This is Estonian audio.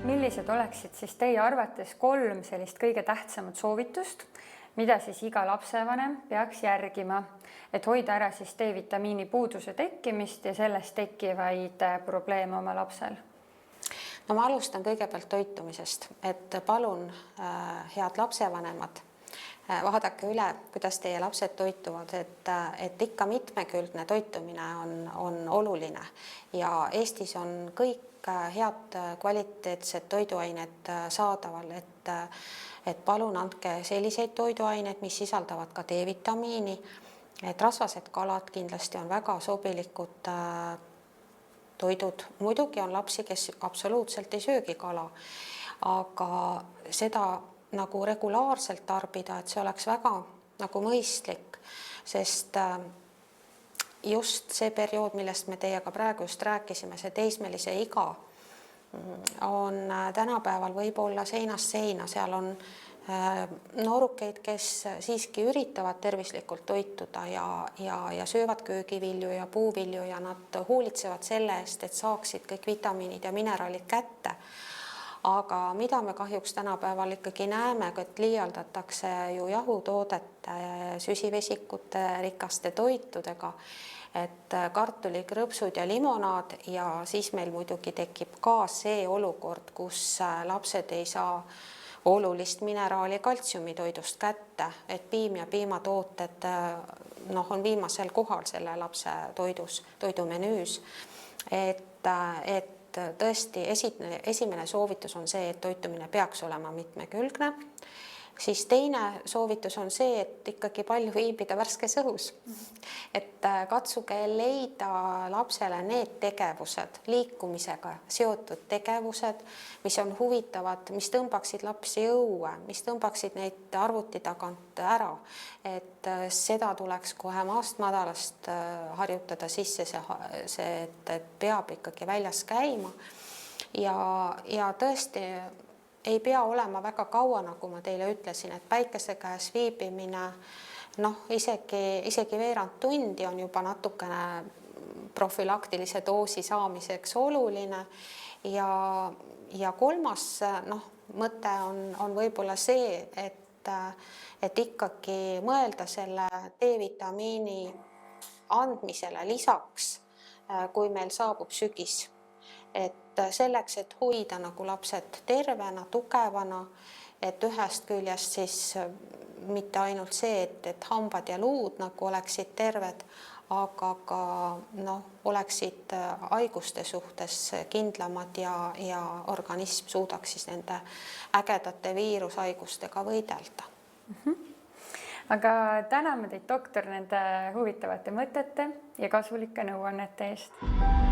Millised oleksid siis teie arvates 3 sellist kõige tähtsamat soovitust, mida siis iga lapsevanem peaks järgima, et hoida ära siis D-vitamiini puuduse tekkimist ja sellest tekkivaid probleeme oma lapsel? No ma alustan kõigepealt toitumisest, et palun, head lapsevanemad, vaadake üle, kuidas teie lapsed toituvad, et ikka mitmekülgne toitumine on oluline ja Eestis on kõik head kvaliteetsed toiduained saadaval, et palun andke selliseid toiduaineid, mis sisaldavad ka D-vitamiini, et rasvased kalad kindlasti on väga sobilikud toidud. Muidugi on lapsi, kes absoluutselt ei söögi kala, aga seda nagu regulaarselt tarbida, et see oleks väga nagu mõistlik, sest just see periood, millest me teiega praegu just rääkisime, see teismelise iga on tänapäeval võib-olla seinast seina, seal on noorukeid, kes siiski üritavad tervislikult toituda ja söövad köögivilju ja puuvilju ja nad hoolitsevad selle eest, et saaksid kõik vitamiinid ja mineraalid kätte. Aga mida me kahjuks tänapäeval ikkagi näeme, et liialdatakse ju jahutoodete, süsivesikute rikaste toitudega, et kartulikrõpsud ja limonaad ja siis meil muidugi tekib ka see olukord, kus lapsed ei saa olulist mineraali kaltsiumi toidust kätte, et piim ja piimatooted on viimasel kohal selle lapse toidumenüüs, et tõesti esimene soovitus on see, et toitumine peaks olema mitmekülgne. Siis teine soovitus on see, et ikkagi palju viibida värskes õhus. Et katsuge leida lapsele need tegevused, liikumisega seotud tegevused, mis on huvitavad, mis tõmbaksid lapsi õue, mis tõmbaksid neid arvuti tagant ära. Et seda tuleks kohe maast madalast harjutada sisse et peab ikkagi väljas käima. Ja tõesti ei pea olema väga kaua, nagu ma teile ütlesin, et päikese käes viibimine, isegi veerand tundi on juba natukene profülaktilise doosi saamiseks oluline. Ja kolmas mõte on võib-olla see, et ikkagi mõelda selle D-vitamiini andmisele lisaks, kui meil saabub sügis. Et selleks, et hoida nagu lapsed tervena, tugevana, et ühest küljest siis mitte ainult see, et hambad ja luud nagu oleksid terved, aga ka oleksid haiguste suhtes kindlamad ja organism suudaks siis nende ägedate viirushaigustega võidelda. Aga täname teid, doktor, nende huvitavate mõtete ja kasulike nõuannete eest.